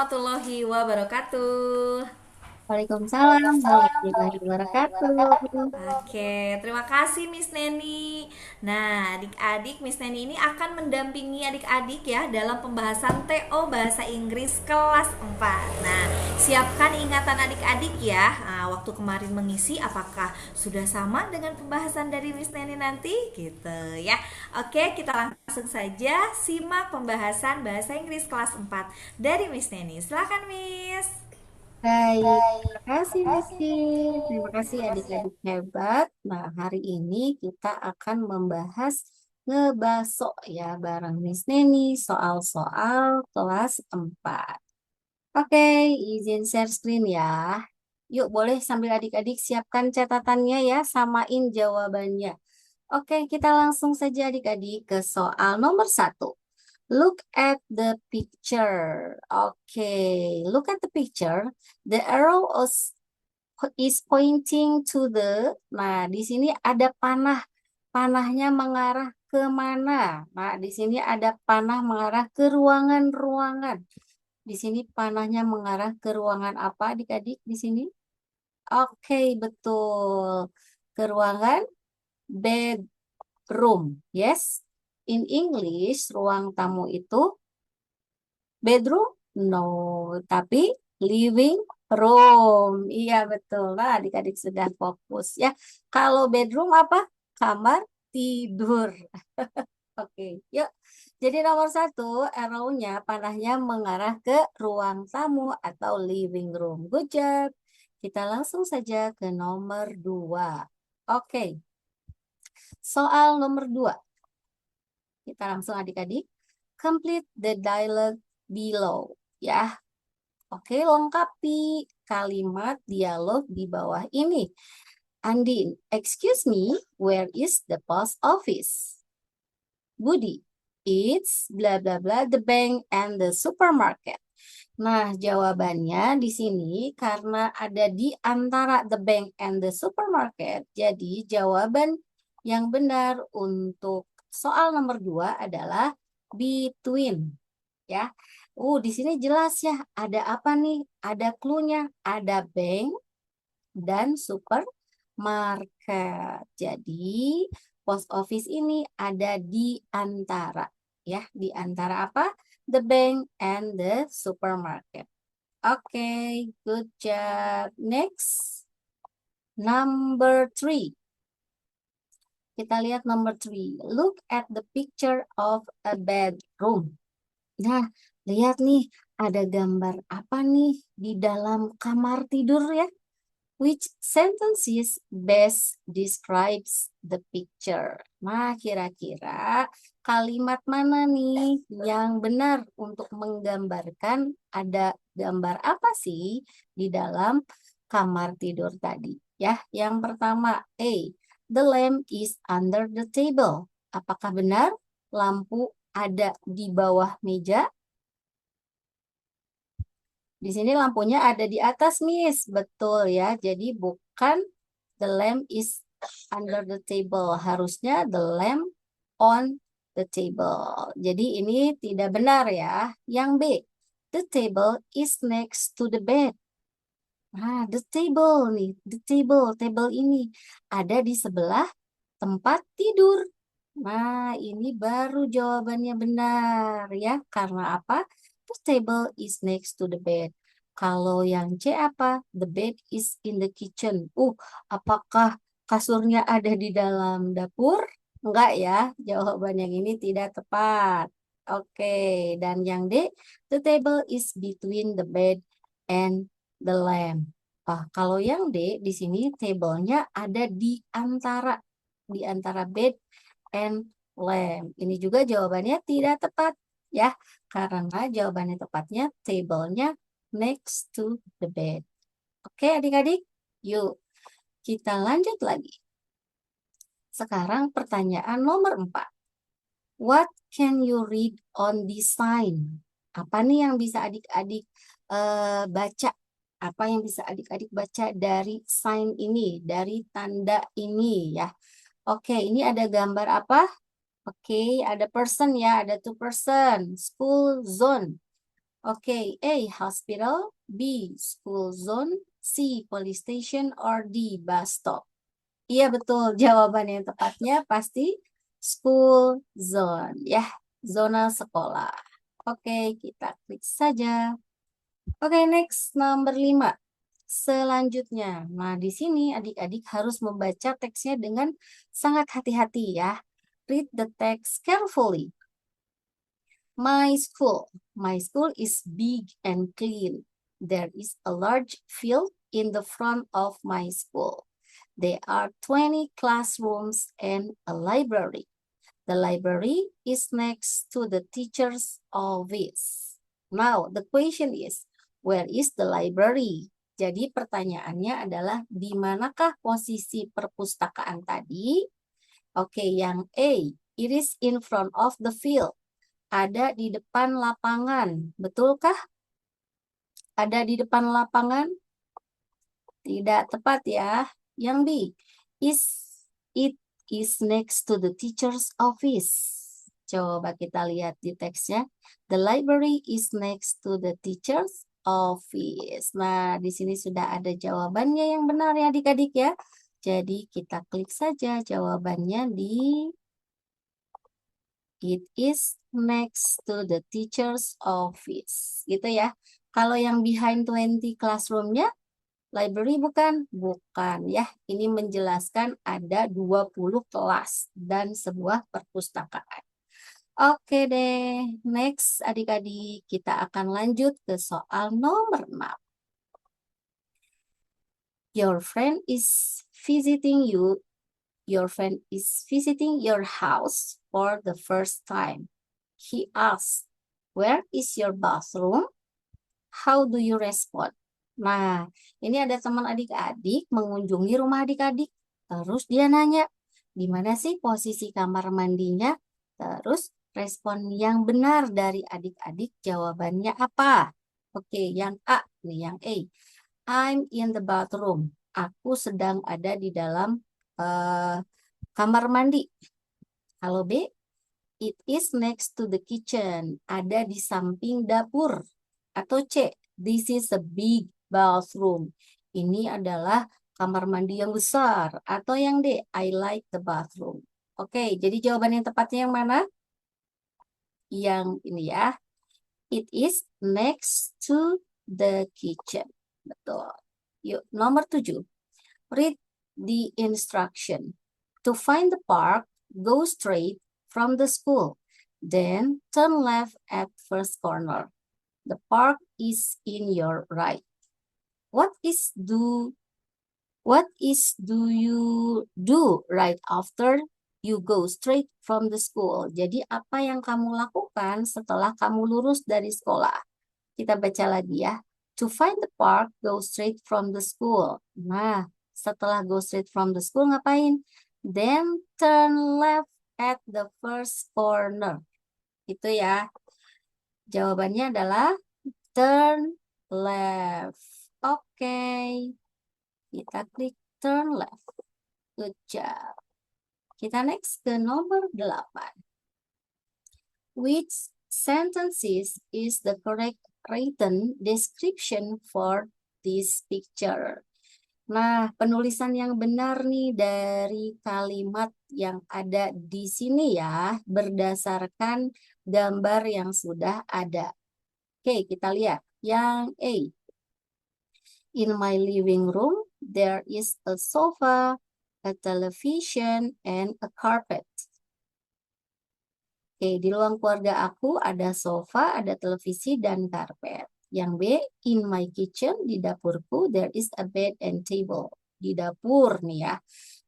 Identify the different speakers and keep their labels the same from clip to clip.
Speaker 1: warahmatullahi wabarakatuh.
Speaker 2: Waalaikumsalam warahmatullahi wabarakatuh.
Speaker 1: Oke, terima kasih Miss Neni. Nah, adik-adik, Miss Neni ini akan mendampingi adik-adik ya dalam pembahasan TO Bahasa Inggris kelas 4. Nah, siapkan ingatan adik-adik ya. Nah, waktu kemarin mengisi apakah sudah sama dengan pembahasan dari Miss Neni nanti? Gitu ya. Oke, kita langsung saja simak pembahasan Bahasa Inggris kelas 4 dari Miss Neni. Silakan Miss.
Speaker 2: Baik, terima kasih Missy. Terima kasih adik-adik hebat. Nah, hari ini kita akan membahas ngebaso ya bareng Miss Neni soal-soal kelas 4. Oke, izin share screen ya. Yuk, boleh sambil adik-adik siapkan catatannya ya, samain jawabannya. Oke, kita langsung saja adik-adik ke soal nomor 1. Look at the picture. Okay, look at the picture. The arrow is pointing to the. Nah, di sini ada panah. Panahnya mengarah ke mana? Nah, di sini ada panah mengarah ke ruangan-ruangan. Di sini panahnya mengarah ke ruangan apa adik-adik di sini? Oke, betul. Ke ruangan bedroom. Yes. In English, ruang tamu itu bedroom? No, tapi living room. Iya betul lah, adik-adik sudah fokus ya. Kalau bedroom apa? Kamar tidur. Oke, yuk. Jadi nomor 1, arrow-nya, panahnya mengarah ke ruang tamu atau living room. Good job. Kita langsung saja ke nomor 2. Oke, soal nomor 2. Kita langsung adik-adik. Complete the dialogue below. Ya, oke, lengkapi kalimat dialog di bawah ini. Andin, excuse me, where is the post office? Budi, it's bla bla bla, the bank and the supermarket. Nah, jawabannya di sini karena ada di antara the bank and the supermarket. Jadi, jawaban yang benar untuk soal nomor 2 adalah between. Ya. Di sini jelas ya, ada apa nih? Ada clue-nya, ada bank dan supermarket. Jadi, post office ini ada di antara ya, di antara apa? The bank and the supermarket. Oke, good job. Next, number 3. Kita lihat number 3. Look at the picture of a bedroom. Nah, lihat nih, ada gambar apa nih di dalam kamar tidur ya? Which sentences best describes the picture? Nah, kira-kira kalimat mana nih yang benar untuk menggambarkan ada gambar apa sih di dalam kamar tidur tadi? Ya, yang pertama, A. The lamp is under the table. Apakah benar lampu ada di bawah meja? Di sini lampunya ada di atas, Miss. Betul ya. Jadi bukan the lamp is under the table. Harusnya the lamp on the table. Jadi ini tidak benar ya. Yang B, the table is next to the bed. Nah, the table nih, the table ini ada di sebelah tempat tidur. Nah, ini baru jawabannya benar ya. Karena apa? The table is next to the bed. Kalau yang C apa? The bed is in the kitchen. Apakah kasurnya ada di dalam dapur? Enggak ya. Jawaban yang ini tidak tepat. Oke, dan yang D, the table is between the bed and the lamp. Kalau yang D di sini table-nya ada di antara bed and lamp. Ini juga jawabannya tidak tepat ya, karena jawabannya tepatnya table-nya next to the bed. Oke adik-adik, yuk kita lanjut lagi. Sekarang pertanyaan nomor 4. What can you read on this sign? Apa nih yang bisa adik-adik baca? Apa yang bisa adik-adik baca dari sign ini, dari tanda ini ya? Oke, ini ada gambar apa? Oke, ada person ya, ada two person, school zone. Oke, A. Hospital, B. School zone, C. Police station, or D. Bus stop. Iya betul, jawaban yang tepatnya pasti school zone, ya, zona sekolah. Oke, kita klik saja. Oke, next, nomor 5. Selanjutnya, nah di sini adik-adik harus membaca teksnya dengan sangat hati-hati ya. Read the text carefully. My school is big and clean. There is a large field in the front of my school. There are 20 classrooms and a library. The library is next to the teacher's office. Now, the question is, where is the library? Jadi pertanyaannya adalah di manakah posisi perpustakaan tadi? Oke, yang A, it is in front of the field. Ada di depan lapangan. Betulkah? Ada di depan lapangan? Tidak tepat ya. Yang B, it is next to the teacher's office. Coba kita lihat di teksnya. The library is next to the teacher's office. Nah, di sini sudah ada jawabannya yang benar ya adik-adik ya. Jadi kita klik saja jawabannya di it is next to the teacher's office. Gitu ya. Kalau yang behind 20 classroom-nya library bukan? Bukan ya. Ini menjelaskan ada 20 kelas dan sebuah perpustakaan. Oke deh. Next adik-adik kita akan lanjut ke soal nomor 6. Your friend is visiting your house for the first time. He asks, "Where is your bathroom?" How do you respond? Nah, ini ada teman adik-adik mengunjungi rumah adik-adik. Terus dia nanya, di mana sih posisi kamar mandinya? Terus respon yang benar dari adik-adik jawabannya apa? Oke, yang A, nih yang A. I'm in the bathroom. Aku sedang ada di dalam kamar mandi. Kalau B, it is next to the kitchen. Ada di samping dapur. Atau C, this is a big bathroom. Ini adalah kamar mandi yang besar. Atau yang D, I like the bathroom. Oke, jadi jawaban yang tepatnya yang mana? Yang ini ya. It is next to the kitchen. Betul. Yuk, nomor 7. Read the instruction. To find the park, go straight from the school. Then turn left at first corner. The park is in your right. What is do you do right after you go straight from the school? Jadi apa yang kamu lakukan setelah kamu lurus dari sekolah? Kita baca lagi ya. To find the park, go straight from the school. Nah, setelah go straight from the school ngapain? Then turn left at the first corner. Itu ya. Jawabannya adalah turn left. Oke. Kita klik turn left. Good job. Kita next ke nomor 8. Which sentences is the correct written description for this picture? Nah, penulisan yang benar nih dari kalimat yang ada di sini ya, berdasarkan gambar yang sudah ada. Oke, kita lihat. Yang A. In my living room, there is a sofa, a television, and a carpet. Oke, di ruang keluarga aku ada sofa, ada televisi, dan karpet. Yang B, in my kitchen, di dapurku, there is a bed and table. Di dapur nih ya.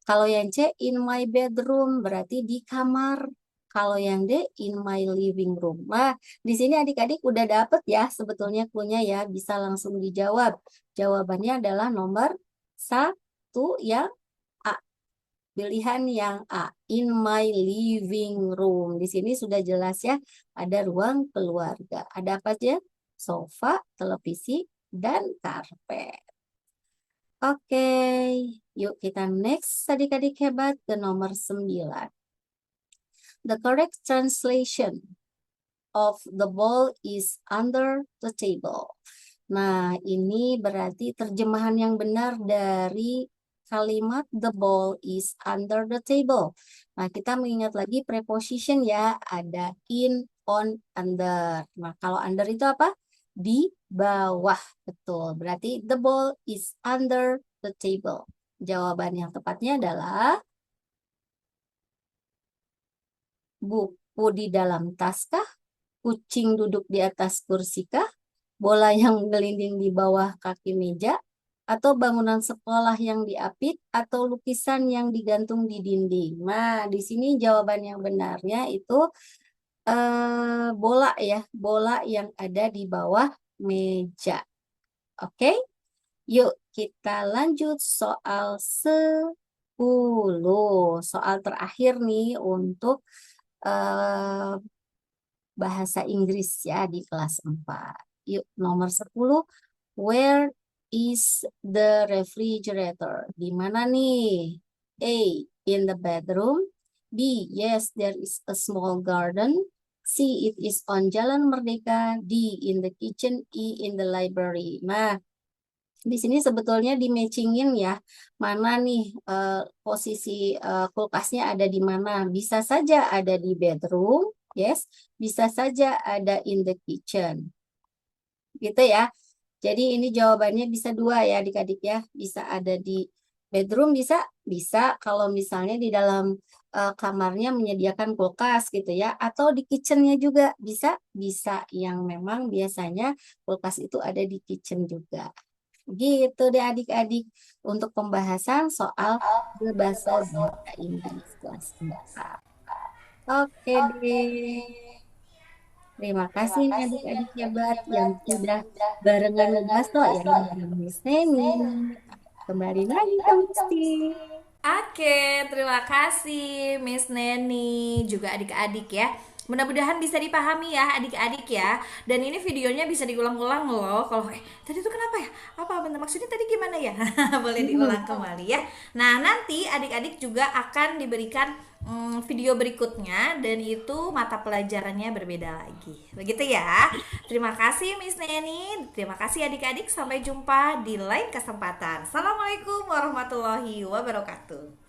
Speaker 2: Kalau yang C, in my bedroom, berarti di kamar. Kalau yang D, in my living room. Nah, di sini adik-adik udah dapet ya sebetulnya cluenya ya. Bisa langsung dijawab. Jawabannya adalah nomor 1 yang A. Pilihan yang A, in my living room. Di sini sudah jelas ya, ada ruang keluarga. Ada apa aja? Sofa, televisi, dan karpet. Oke, yuk kita next adik-adik hebat ke nomor 9. The correct translation. of the ball is under the table. Nah, ini berarti terjemahan yang benar dari kalimat the ball is under the table. Nah, kita mengingat lagi preposition ya, ada in, on, under. Nah, kalau under itu apa? Di bawah, betul. Berarti the ball is under the table. Jawaban yang tepatnya adalah buku di dalam tas kah? Kucing duduk di atas kursi kah? Bola yang menggelinding di bawah kaki meja? Atau bangunan sekolah yang diapit? Atau lukisan yang digantung di dinding? Nah, di sini jawaban yang benarnya itu bola ya. Bola yang ada di bawah meja. Oke? Yuk kita lanjut soal 10. Soal terakhir nih untuk bahasa Inggris ya di kelas 4. Yuk, nomor 10. Where is the refrigerator? Di mana nih? A. In the bedroom. B. Yes, there is a small garden. C. It is on Jalan Merdeka. D. In the kitchen. E. In the library. Nah, di sini sebetulnya di-matchingin ya, mana nih posisi kulkasnya ada di mana. Bisa saja ada di bedroom, yes. Bisa saja ada in the kitchen. Gitu ya. Jadi ini jawabannya bisa dua ya adik-adik ya. Bisa ada di bedroom, bisa kalau misalnya di dalam kamarnya menyediakan kulkas gitu ya. Atau di kitchennya juga bisa yang memang biasanya kulkas itu ada di kitchen juga. Gitu deh adik-adik untuk pembahasan soal bahasa Inggris kelas 4. Oke deh. Terima kasih nih adik-adik hebat yang sudah barengan ngebaso ya bareng Miss Neni. Kembali lagi ke Misti.
Speaker 1: Oke, terima kasih Miss Neni, juga adik-adik ya. Mudah-mudahan bisa dipahami ya adik-adik ya. Dan ini videonya bisa diulang-ulang loh. Kalau tadi itu kenapa ya? Apa benar maksudnya tadi gimana ya? Boleh diulang kembali ya. Nah, nanti adik-adik juga akan diberikan video berikutnya dan itu mata pelajarannya berbeda lagi. Begitu ya. Terima kasih Miss Neni. Terima kasih adik-adik. Sampai jumpa di lain kesempatan. Assalamualaikum warahmatullahi wabarakatuh.